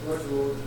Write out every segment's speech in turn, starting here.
Praise the Lord.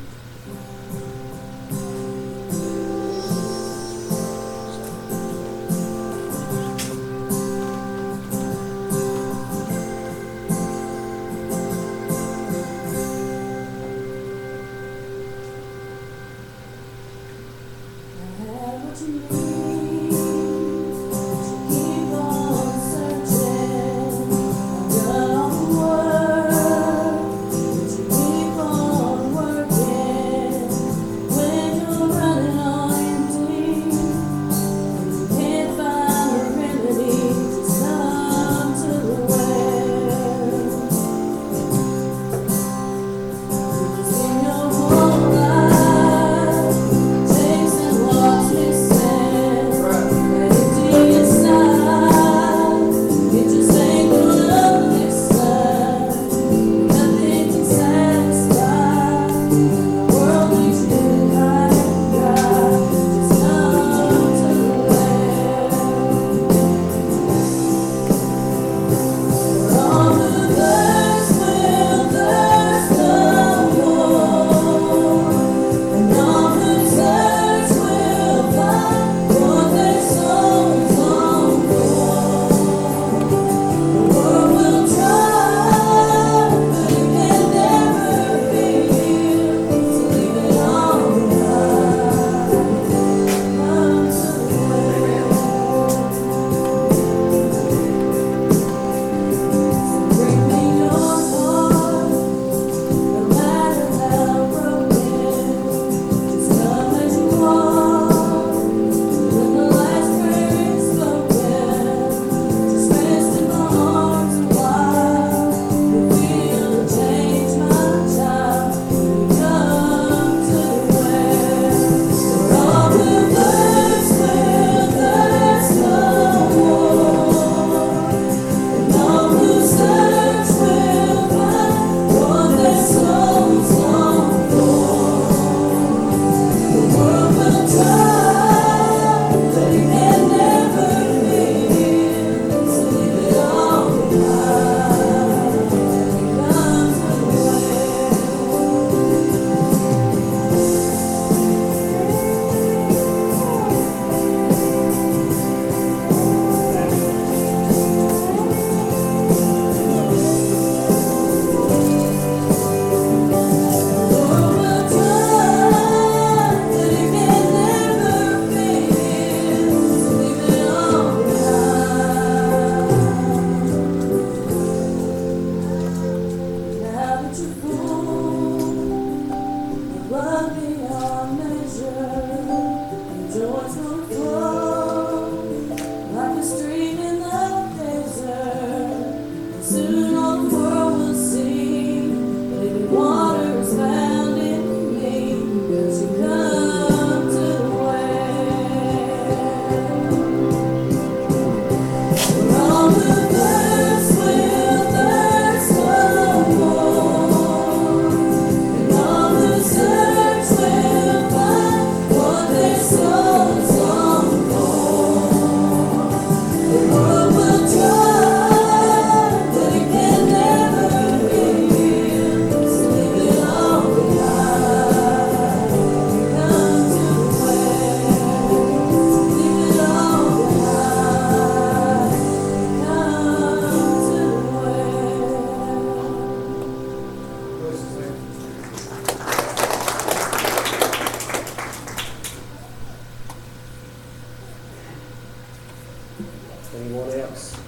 Anyone else?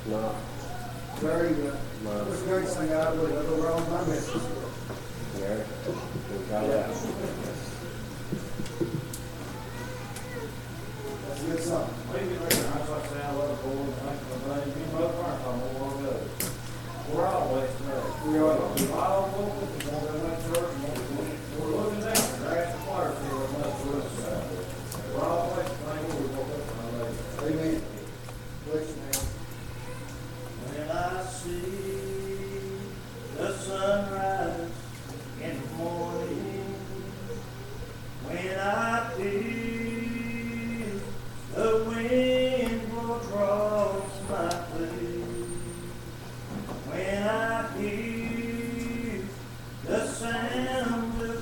No. Very good. It was great singing. I believe that we're on my message. Gary, we got it out. That's a good song. We're always married. We are. All local, we went to church, we're looking at the grass and water field, we're always thankful we woke up on our legs. Amen. Bless you, man. When I see the sunrise in the morning, when I feel the wind blow across my face, when I hear the sound of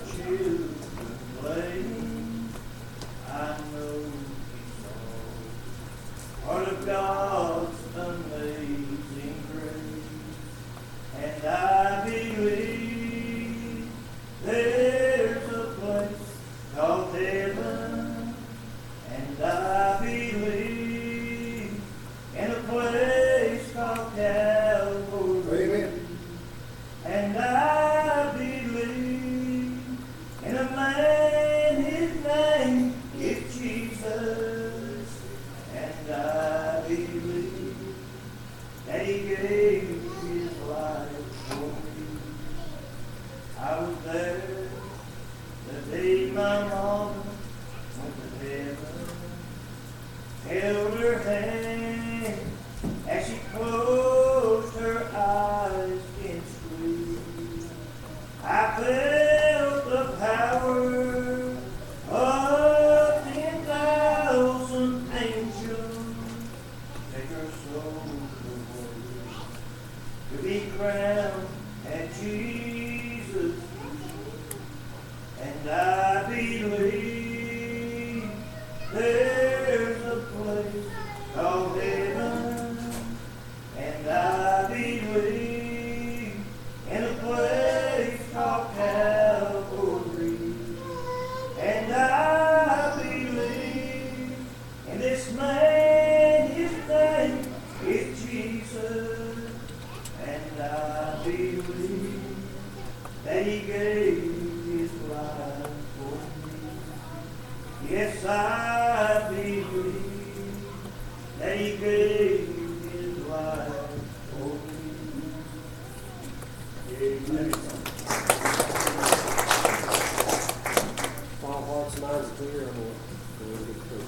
be crowned at Jesus' feet. And I believe there's a place called heaven. And I believe in a place called Calvary. And I believe in this man, his name is Jesus. And I believe that he gave his life for me. Yes, I believe that he gave his life for me. Amen. All hearts and minds are clear. I'm going to get through this.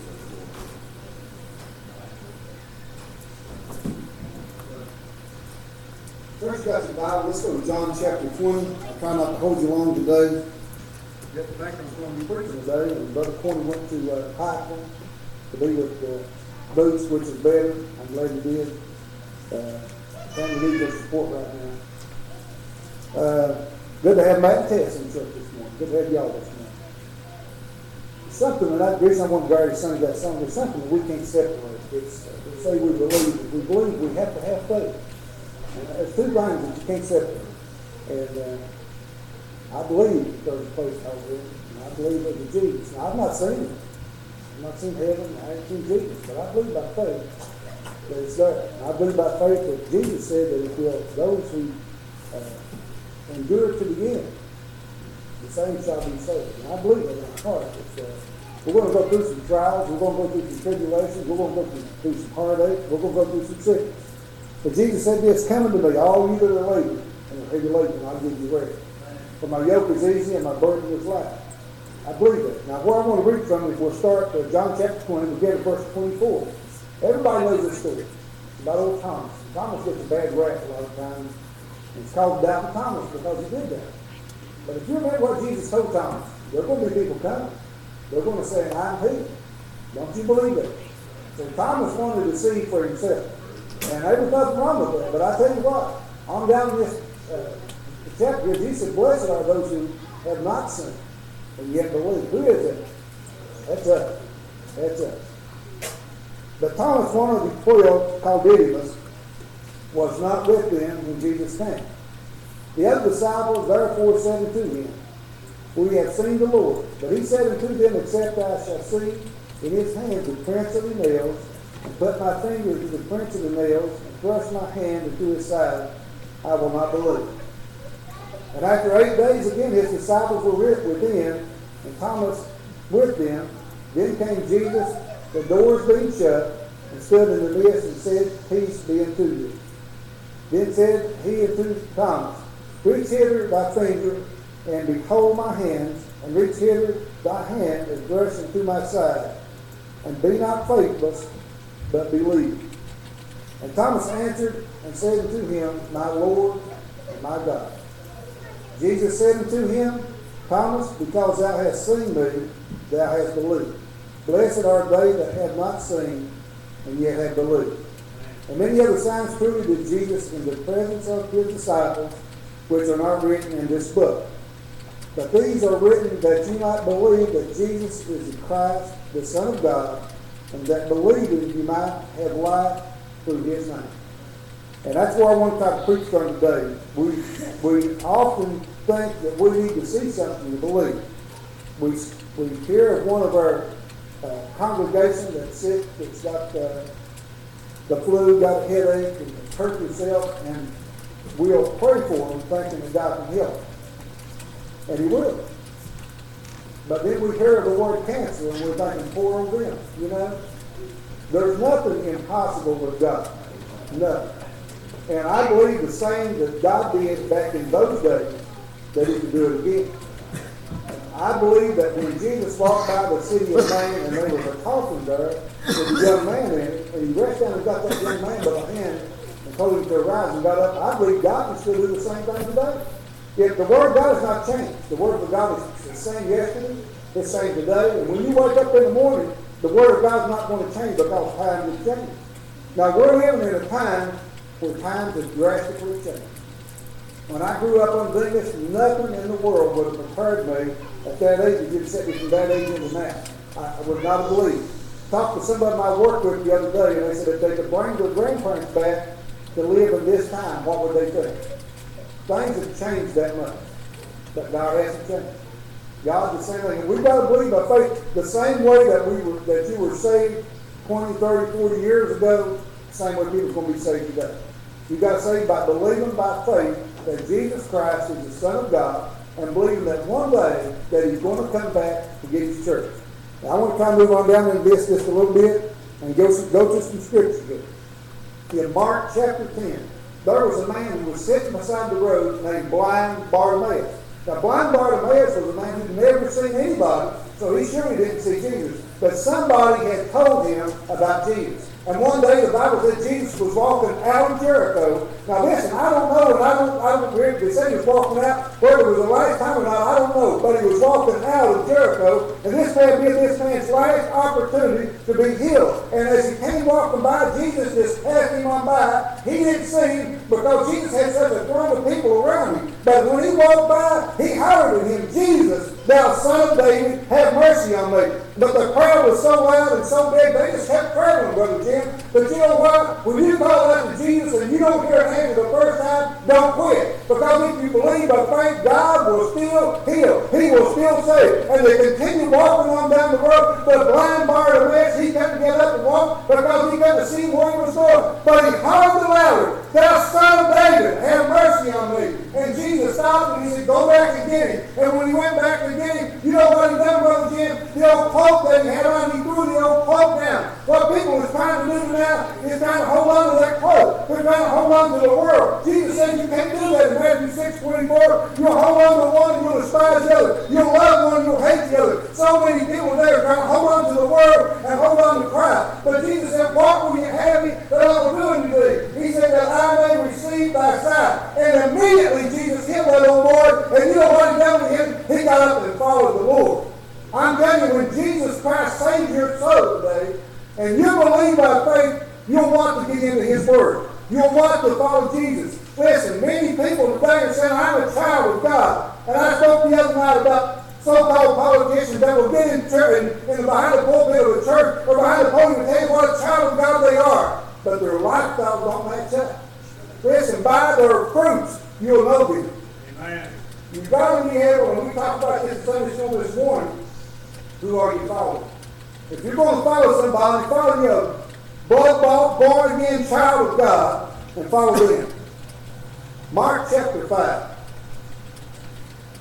First, got your Bible. Let's go to John chapter 20. I'll try not to hold you long today. Get back, I'm going to be preaching today. And Brother Corny went to Highland to be with Boots, which is better. I'm glad he did. Family needs their support right now. Good to have Matt and Tess in church this morning. Good to have y'all this morning. Something, and the reason I want to go to sing that song, is something that we can't separate. It's we say we believe. If we believe, we have to have faith. And there's two things that you can't separate. And I believe there's a place out there, and I believe there's a Jesus. Now, I've not seen him. I've not seen heaven. I haven't seen Jesus, but I believe by faith that it's there. And I believe by faith that Jesus said that if those who endure to the end, the same shall be saved. And I believe that in my heart. We're going to go through some trials. We're going to go through some tribulations. We're going to go through some heartache. We're going to go through some sickness. But Jesus said this, "Come unto me, all you that are laboring and are heavy laden, and I'll give you rest. For my yoke is easy and my burden is light." I believe that. Now, where I want to read from is we'll start John chapter 20, we'll get to verse 24. Everybody knows this story. It's about old Thomas. Thomas gets a bad rap a lot of times. It's called Doubting Thomas because he did that. But if you remember what Jesus told Thomas, there are going to be people coming. They're going to say, "I'm he." Don't you believe it? So Thomas wanted to see for himself. And there was nothing wrong with that. But I tell you what, on down in this chapter, Jesus said, "Blessed are those who have not seen and yet believe." Who is it? That's us. That's us. But Thomas, one of the 12, called Didymus, was not with them when Jesus came. The other disciples therefore said unto him, "We have seen the Lord." But he said unto them, "Except I shall see in his hands the prints of the nails, and put my finger into the prints of the nails, and thrust my hand into his side, I will not believe." And after 8 days again his disciples were within, and Thomas with them. Then came Jesus, the doors being shut, and stood in the midst, and said, "Peace be unto you." Then said he unto Thomas, "Reach hither thy finger, and behold my hands, and reach hither thy hand, and thrust into my side, and be not faithless, but believe." And Thomas answered and said unto him, "My Lord and my God." Jesus said unto him, "Thomas, because thou hast seen me, thou hast believed. Blessed are they that have not seen, and yet have believed." And many other signs truly did Jesus in the presence of his disciples, which are not written in this book. But these are written that you might believe that Jesus is the Christ, the Son of God, and that believing you might have life through his name. And that's where I want to try to preach from today. We often think that we need to see something to believe. We hear of one of our congregation that's sick, that's got the flu, got a headache, and hurt himself, and we'll pray for him thinking that God can help. And he will. But then we hear the word cancer, and we're thinking, poor old them, you know. There's nothing impossible with God. Nothing. And I believe the same that God did back in those days, that he could do it again. I believe that when Jesus walked by the city of Nain, and there was a coffin there with a young man in it, and he reached down and got that young man by the hand and told him to arise and got up, I believe God can still do the same thing today. If the Word of God has not changed, the Word of God is the same yesterday, the same today, and when you wake up in the morning, the Word of God is not going to change because time has changed. Now, we're living in a time where times have drastically changed. When I grew up on this, nothing in the world would have prepared me at that age if you'd set me from that age into now. I would not have believed. Talked to somebody I worked with the other day, and they said if they could bring their grandparents back to live in this time, what would they think? Things have changed that much, but God hasn't changed. God's the same thing. And we've got to believe by faith the same way that you were saved 20, 30, 40 years ago, the same way people are going to be saved today. You've got to say by believing by faith that Jesus Christ is the Son of God, and believing that one day that He's going to come back to get His church. Now, I want to kind of move on down into this just a little bit and go to some scripture here. In Mark chapter 10, there was a man who was sitting beside the road named blind Bartimaeus. Now, blind Bartimaeus was a man who'd never seen anybody, so he surely didn't see Jesus. But somebody had told him about Jesus. And one day the Bible said Jesus was walking out of Jericho. Now listen, I don't know, and I don't hear they say he was walking out, whether it was the last time or not, I don't know. But he was walking out of Jericho, and this may be this man's last opportunity to be healed. And as he came walking by, Jesus just passed him on by. He didn't see him because Jesus had such a throng of people around him. But when he walked by, he hollered at him, Jesus, thou son of David, have mercy on me. But the crowd was so loud and so big, they just kept traveling, Brother Jim. But you know what? When you call out to Jesus and you don't hear an answer the first time, don't quit. Because if you believe by faith, God will still heal. He will still save. And they continued walking on down the road. But blind Bartimaeus, he couldn't get up and walk because he couldn't see where he was going. But he hollered the louder, thou son of David, have mercy on me. And Jesus stopped and he said, go back and get him. And when he went back to get him, you know what he done, Brother Jim? The old cloak that he had on, he threw the old cloak down. What people was trying to do now is trying to hold on to that cloak. They're trying to hold on to the world. Jesus said you can't do that in Matthew 6:24. You'll hold on to one and you'll despise the other. You'll love one and you'll hate the other. So many people there are trying to hold on to the world and hold on to Christ. But Jesus said, what will you have me that I will do unto thee? He said that I may receive thy sight. And immediately Jesus healed that old boy. And you know what he done with him? He got up and followed the Lord. I'm telling you, when Jesus Christ saves your soul today, and you believe by faith, you'll want to get into His Word. You'll want to follow Jesus. Listen, many people today are saying, I'm a child of God. And I spoke the other night about so-called politicians that will get in church and behind the pulpit of a church or behind the podium and tell you what a child of God they are. But their lifestyles don't match up. Listen, by their fruits, you'll know them. Amen. You've got to be able, and we talked about this in Sunday school this morning, who are you following? If you're going to follow somebody, follow your blood-bought, born-again child of God and follow them. Mark chapter 5.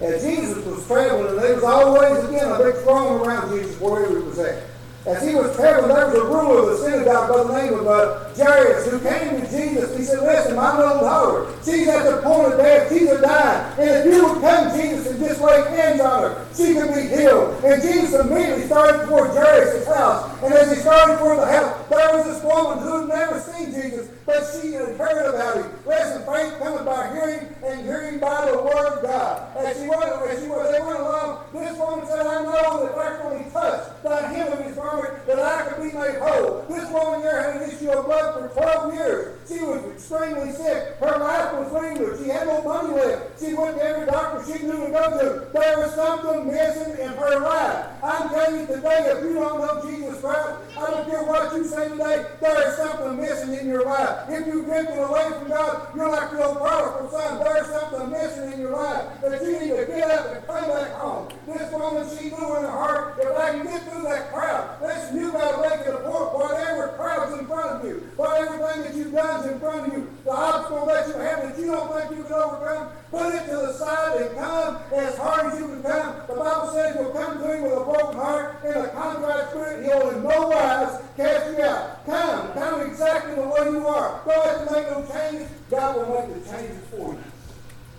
As Jesus was traveling, and there was always, again, a big throng around Jesus wherever he was at. As he was traveling, there was a ruler of the synagogue by the name of Jairus who came to Jesus. He said, listen, my little daughter, she's at the point of death. She's dying. And if you would come, Jesus, and just lay hands on her, she could be healed. And Jesus immediately started toward Jairus' house. And as he started toward the house, there was this woman who had never seen Jesus, but she had heard about him. Listen, faith cometh by hearing, and hearing by the word of God. As they went along, this woman said, I know that if I can only touch the hem of his garment, that I could be made whole. This woman here had an issue of blood for 12 years. She was extremely sick. Her life was meaningless. She had no money left. She went to every doctor she knew to go to. There was something missing in her life. I'm telling you today, if you don't know Jesus Christ, I don't care what you say today, there is something missing in your life. If you've drifted away from God, you're like the old prodigal son. There is something missing in your life that you need to get up and come back home. This woman, she knew in her heart, if I can get through that crowd, listen, you got to make it a point, whatever crowd's in front of you, whatever thing that you've done is in front of you, the obstacle that you have that you don't think you can overcome, put it to the side and come as hard as you can come. The Bible says you'll come to him with a broken heart and a contrite spirit. He'll in no wise cast you out. Come exactly the way you are. Don't have to make no changes. God will make the changes for you.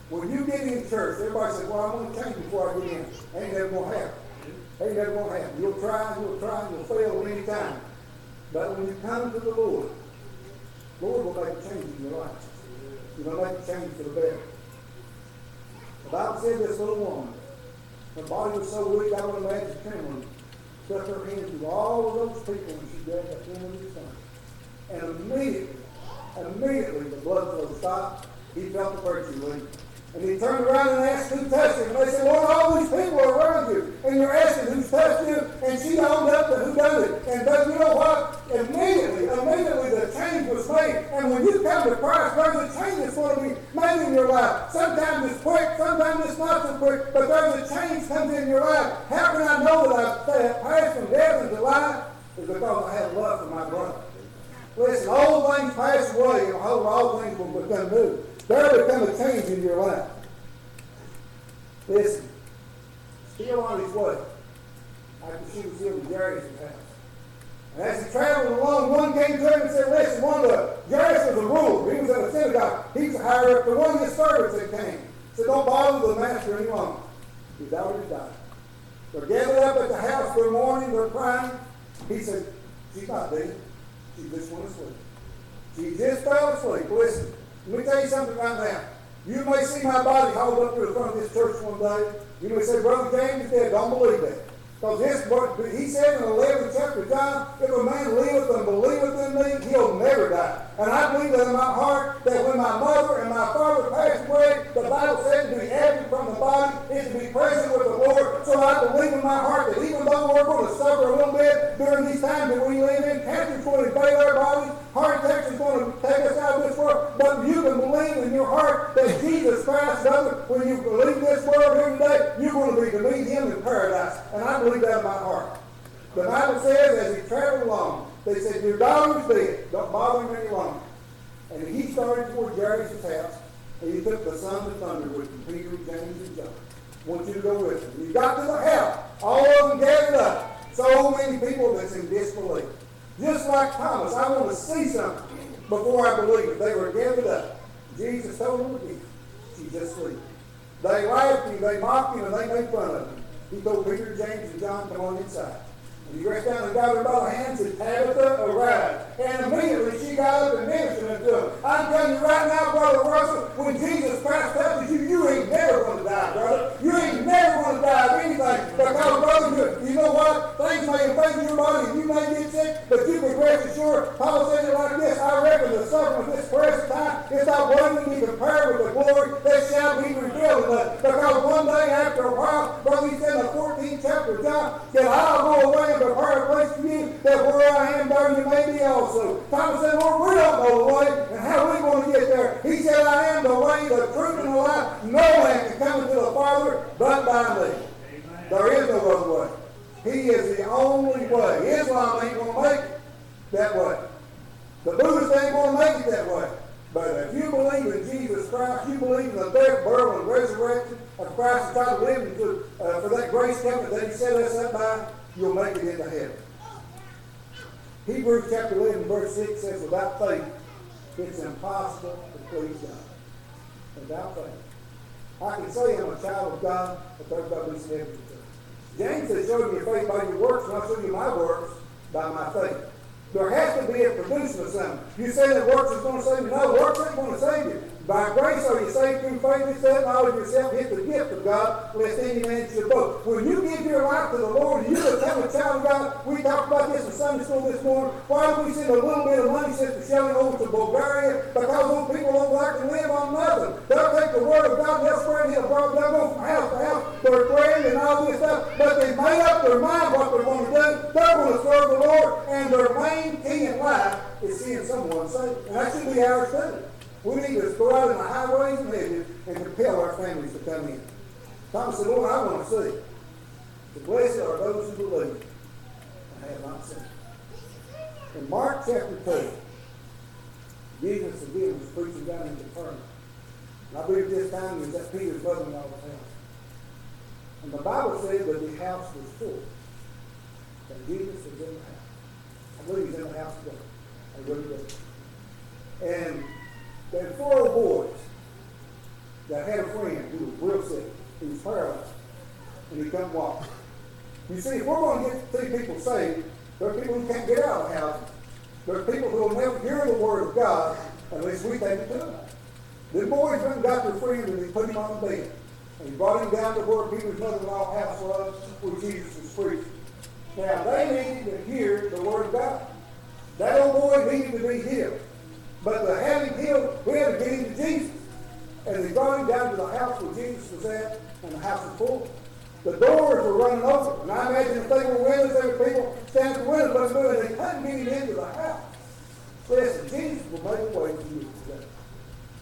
When you get in church, everybody says, well, I'm going to change before I get in. Ain't never going to happen. Ain't never going to happen. You'll try, and you'll fail at any time. But when you come to the Lord will make a change in your life. He's going to make a change for the better. The Bible said this little woman, her body was so weak, I would imagine trembling, stuck her hand through all of those people and she grabbed that hem of his garment. And immediately, Immediately the blood flow stopped. He felt the virtue leave. And he turned around and asked who touched him. And they said, Lord, all these people are around you. And you're asking who's touched you. And she owned up to who done it. And but you know what? Immediately the change was made. And when you come to Christ, there's a change that's going to be made in your life. Sometimes it's quick, sometimes it's not so quick. But there's a change comes in your life. How can I know that I've passed from death into life? It's because I have love for my brother. Listen, all things pass away, and all things will become new. There will become a change in your life. Listen, still on his way, after she was still in Jairus' house. And as he traveled along, one came to him and said, listen, Jairus was a ruler. He was at a synagogue. He was higher up. The one of his servants that came said, don't bother the master any longer. He's already died. They're gathered up at the house for the morning. They're crying. He said, she's not dead. She just went to sleep. She just fell asleep. Listen, let me tell you something right now. You may see my body hauled up to the front of this church one day. You may say, Brother James is dead. Don't believe that. Because he said in the 11th chapter of John, if a man liveth and believeth in me, he'll never die. And I believe that in my heart, that when my mother and my father passed away, the Bible said to be absent from the body is to be present with the Lord. So I believe in my heart that even though we're going to suffer a little bit during these times that we live in, cancer's going to invade our bodies, heart attacks is going to take us out of this world, but you can believe in your heart that Jesus Christ does it. When you leave this world here today, you're going to be to meet him in paradise. And I believe that in my heart. The Bible says as he traveled along, they said, your daughter's dead. Don't bother him any longer. And he started toward Jairus' house, and he took the sons of thunder with him, Peter, James, and John. I want you to go with him. When he got to the house, all of them gathered up. So many people that's in disbelief. Just like Thomas, I want to see something before I believe it. They were gathered up. Jesus told them again, she's just asleep. They laughed him, they mocked him, and they made fun of him. He told Peter, James, and John, come on inside. And he reached down and got her by the hands and Tabitha, arise. And immediately she got up and ministered unto him. I'm telling you right now, Brother Russell, when Jesus Christ touches you, you ain't never going to die, brother. You ain't never going to die of anything. Because, brother, you know what? Things may affect your body and you may get sick, but you can rest assured. Paul said it like this, I reckon the suffering of this present time is not worthy to be compared with the glory that shall be revealed in us. Because one day after a while, brother, he said in the 14th chapter of John, that I'll go away and prepare a place for you, that where I am, there you may be also. Thomas said, Lord, we don't know the way, and how are we going to get there? He said, I am the way, the truth, and the life. No man can come into the Father but by me. Amen. There is no other way. He is the only way. Islam ain't going to make it that way. The Buddhists ain't going to make it that way. But if you believe in Jesus Christ, you believe in the death, burial, and resurrection of Christ, and try to live into, for that grace covenant that he set us up by, you'll make it into heaven. Hebrews chapter 11 verse 6 says, without faith, it's impossible to please God. Without faith. I can say I'm a child of God, but there's got to be some evidence. James says, show me your faith by your works, and I'll show you my works by my faith. There has to be a producing of something. You say that works is going to save you. No, works ain't going to save you. By grace are you saved through faith. It's that knowledge of yourself. It's the gift of God, lest any man should boast. When you give your life to the Lord and you become a child of God, we talked about this in Sunday school this morning. Why do we send a little bit of money, Sister Shelley, over to Bulgaria? Because those people over there can live on nothing. They'll take the word of God, they'll spread it abroad, they'll go from house to house, they're praying and all this stuff, but they made up their mind what they're going to do. They're going to serve the Lord, and their main key in life is seeing someone saved. And that should be ours too. We need to go out in the highways and hedges and compel our families to come in. Thomas said, Lord, I want to see. The blessed are those who believe and have not seen. In Mark chapter 2, Jesus again was preaching down in Capernaum. And I believe this time he was at Peter's mother-in-law's house. And the Bible said that the house was full. And Jesus was in the house. I believe he's in the house today. I really do. And there were 4 old boys that had a friend who was real sick. He was paralyzed. And he couldn't walk. You see, if we're going to see people saved, there are people who can't get out of the house. There are people who will never hear the word of God unless we take it to them. The boys went and got their friend and they put him on the bed. And he brought him down to where Peter's mother-in-law's house was, where Jesus was preaching. Now, they needed to hear the word of God. That old boy needed to be healed. But to have him healed, we had to get him to Jesus. And they brought him down to the house where Jesus was at, and the house was full. The doors were running open. And I imagine if they were windows, there were people standing at the windows, but they couldn't get him into the house. Listen, Jesus will make a way for you today.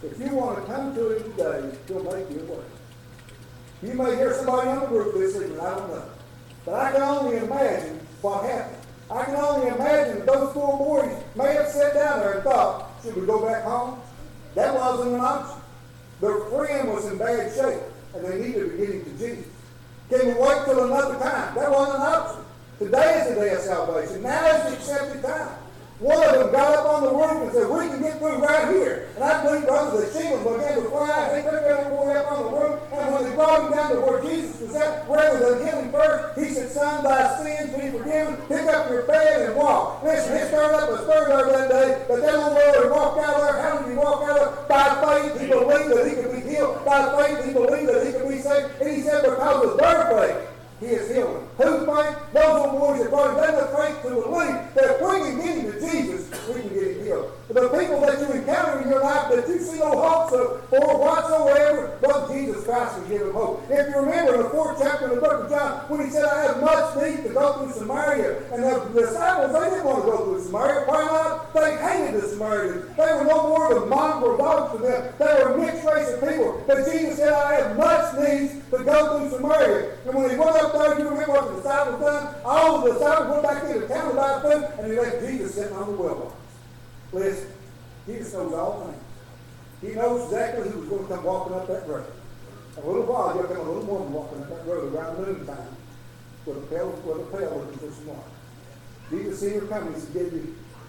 If you want to come to him today, he'll make you a way. You may hear somebody on the roof this evening, I don't know. But I can only imagine what happened. I can only imagine that those 4 boys may have sat down there and thought, should we go back home? That wasn't an option. Their friend was in bad shape, and they needed to get him to Jesus. Can we wait till another time? That wasn't an option. Today is the day of salvation. Now is the accepted time. One of them got up on the roof and said, we can get through right here. And I believe, brother, the shingles began to fly. They took that boy up on the roof. And when they brought him down to where Jesus was at, rather than heal him first, he said, son, thy sins be forgiven. Pick up your bed and walk. Listen, he stirred up a stir there that day. But that little boy walked out of there. How did he walk out of there? By faith, he believed that he could be healed. By faith, he believed that he could be saved. And he said, because of their faith, he is healed. Whose faith? Those little boys that brought him. They have faith to believe that if we can get him to Jesus, we can get him healed. But the people that you encounter in your life that you see no hopes of or whatsoever, but Jesus Christ will give them hope. If you remember in the 4th chapter of the book of John, when he said, I have much need to go through Samaria, and the disciples, they didn't want to go through Samaria. Why not? They hated the Samaritans. They were no more than mongrel dogs to them. They were a mixed race of people. But Jesus said, I have much need to go through Samaria. And when he went up there, you remember what the disciples done? All the disciples went back into town about food, and he left Jesus sitting on the well. Listen, Jesus knows all things. He knows exactly who was going to come walking up that road. A little while, there'll come a little woman walking up that road around noontime with a pail looking for some water. Jesus seen her coming. He said,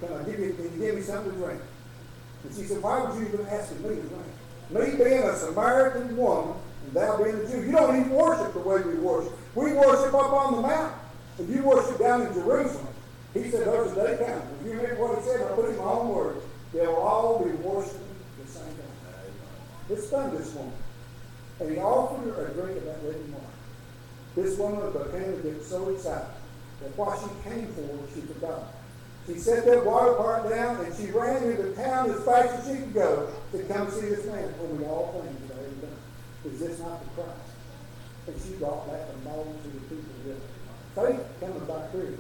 can you give me something to drink? And she said, why would you even ask me to drink? Me being a Samaritan woman, and thou being a Jew. You don't even worship the way we worship. We worship up on the mountain. And you worship down in Jerusalem. He said, there's a day coming. If you remember what he said, I put in my own words. They'll all be worshiping the same God. It's done this woman. And he offered her a drink of that living water. This woman became to get so excited that what she came for, she forgot. She set that water part down and she ran into town as fast as she could go to come see this man whom we all things that had done. Is this not the Christ? And she brought back a multitude of people with her. Faith coming by hearing.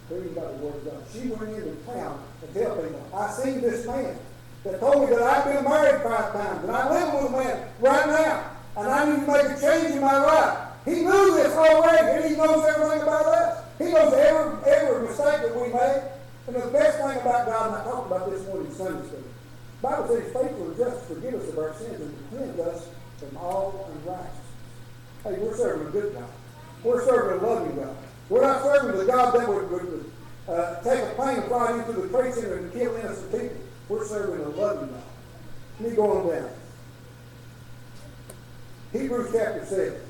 Hearing by the word of God. She went into town and tell people, I seen this man that told me that I've been married 5 times and I live with a man right now and I need to make a change in my life. He knew this already and he knows everything about us. He knows every mistake that we make. And the best thing about God, and I talked about this morning in Sunday school, the Bible says he's faithful and just to forgive us of our sins and to cleanse us from all unrighteousness. Hey, we're serving a good God. We're serving a loving God. We're not serving the God that would take a plane and fly into the trade center and kill innocent people. We're serving a loving God. Let me go on down. Hebrews chapter 7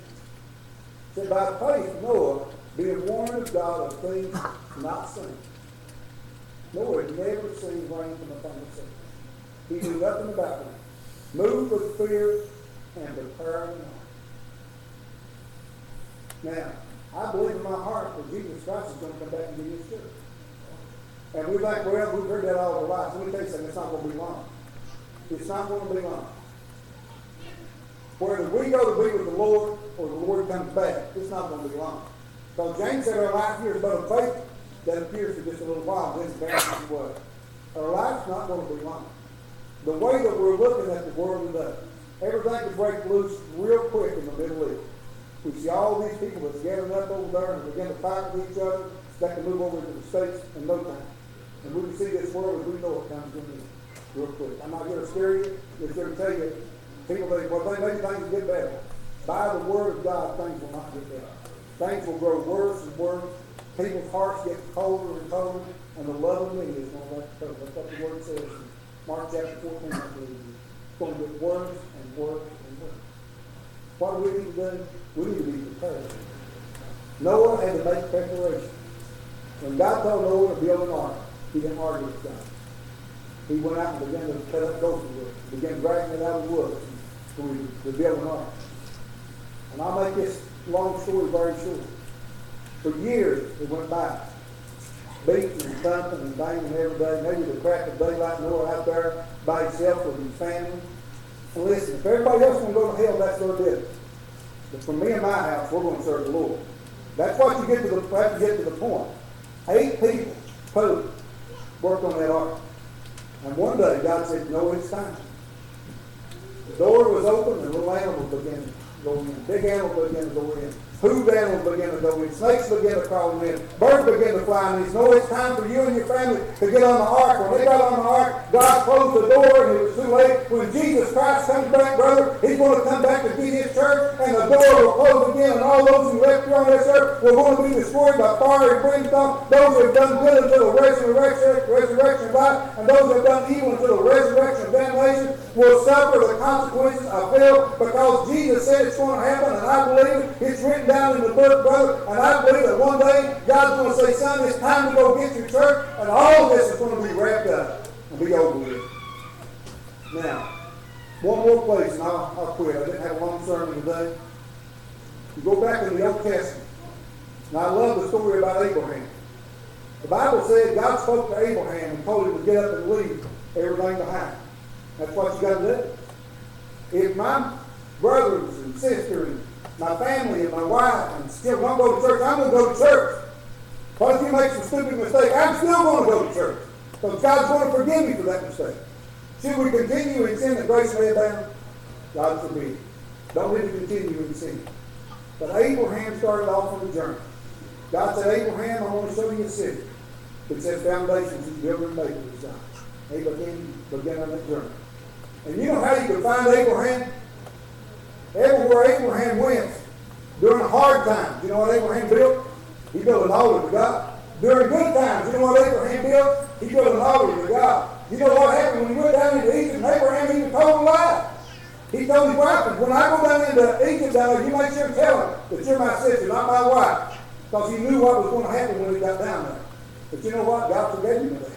said, by faith Noah, being warned of God of things not seen. Noah had never seen rain from upon the sea. He knew nothing about it. Moved with fear and prepared an ark. Now, I believe in my heart that Jesus Christ is going to come back and give his church. And we think, well, we've heard that all our lives. Let me tell you something, it's not going to be long. It's not going to be long. Whether we go to be with the Lord or the Lord comes back, it's not going to be long. So James said our life here is but a faith that appears for just a little while, then vanishes away. Our life's not going to be long. The way that we're looking at the world today, everything can break loose real quick in the Middle East. We see all these people that's gathering up over there and begin to fight with each other that can move over to the States in no time. And we can see this world as we know it comes to an end real quick. I'm not going to scare you. I'm just going to tell you, people think, well, they make things get better. By the word of God, things will not get better. Things will grow worse and worse. People's hearts get colder and colder, and the love of me is going to let go. That's what the word says in Mark chapter 14, I believe. It's going to get worse and worse and worse. What do we need to do? We need to be prepared. Noah had to make preparation. When God told Noah to build an ark, he didn't argue with God. He went out and began to cut up gopher wood, began dragging it out of the woods to build an ark. And I'll make this long story very short. For years it went by. beating and thumping and banging every day. Maybe the crack of daylight, Noah out there by himself with his family. And listen, if everybody else want to go to hell, that's their business. But for me and my house, we're going to serve the Lord. That's what you get to the point. 8 people, total, worked on that ark. And one day, God said, no, it's time. The door was open, and little animals began to go in. Big animals began to go in. Hooved animals began to go in. Snakes began to crawl in. Birds began to fly in. He said, no, it's time for you and your family to get on the ark. When they got on the ark, God closed the door, and it was too late. When Jesus Christ comes back, brother, he's going to come back to get his church, and the door will close again, and all those who left here on this earth were going to be destroyed by fire and brimstone. Those who have done good until the resurrection of life, and those who have done evil until the resurrection of damnation will suffer the consequences of hell, because Jesus said it's going to happen, and I believe it. It's written down in the book, brother, and I believe that one day God's going to say, son, it's time to go get your church, and all of this is going to be wrapped up and be over with. Now, one more place, and I'll quit. I didn't have a long sermon today. You go back in the Old Testament, and I love the story about Abraham. The Bible said God spoke to Abraham and told him to get up and leave everything behind. That's what you got to do. If my brothers and sisters and my family and my wife and still don't go to church, I'm going to go to church. What if you make some stupid mistake? I'm still going to go to church. Because God's going to forgive me for that mistake. Should we continue in sin that grace may abound? God forbid. Don't need to continue in sin. But Abraham started off on the journey. God said, Abraham, I want to show you a city. It says foundations you build and make it design. He began on that journey. And you know how you can find Abraham? Everywhere Abraham went, during the hard times, you know what Abraham built? He built an altar to God. During good times, you know what Abraham built? He built an altar to God. You know what happened when he went down into Egypt? Abraham even told a lie. He told his wife, when I go down into Egypt down there, you make sure to tell him that you're my sister, not my wife. Because he knew what was going to happen when he got down there. But you know what? God forgave him of that.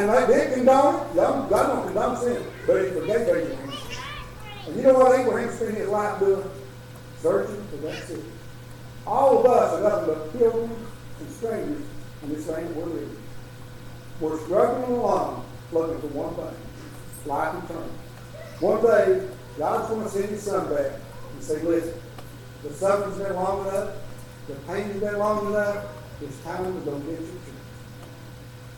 And they didn't condone it. God don't condone sin. But he forgave Abraham. And you know what Abraham spent his life doing? Searching for that city. All of us are nothing but pilgrims and strangers in this land we're living. We're struggling along looking for one thing. Life eternal. One day, God's going to send his son back and say, listen, the suffering's been long enough. The pain's been long enough. It's time to go get your church.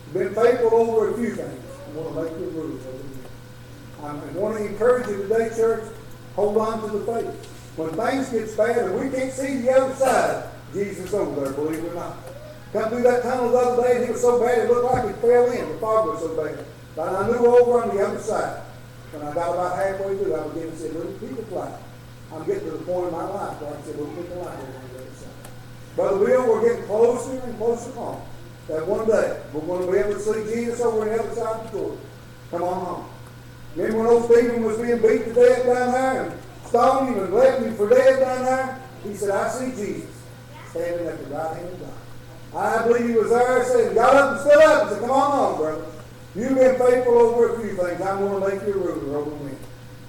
You've been faithful over a few things. I want to make you rules over here. I want to encourage you today, church, hold on to the faith. When things get bad and we can't see the other side, Jesus is over there, believe it or not. Come through that tunnel the other day and it was so bad it looked like it fell in. The fog was so bad. But I knew over on the other side. When I got about halfway through, I began to say, little people fly. I'm getting to the point in my life where I said, little people fly over on the other side. Brother Bill, we're getting closer and closer home. That one day, we're going to be able to see Jesus over on the other side of the door. Come on home. Remember when old Stephen was being beat to death down there and stoned him and left him for dead down there? He said, I see Jesus standing at the right hand of God. I believe he was there, said, got up and stood up and said, come on home, brother. You've been faithful over a few things. I'm going to make you a ruler over me.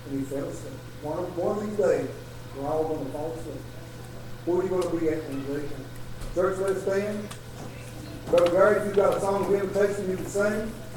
And he fell asleep. One of these days, we're all going to fall asleep. Where are you going to be at when you leave? Church, let's stand. Brother Gary, if you've got a song of invitation you can sing.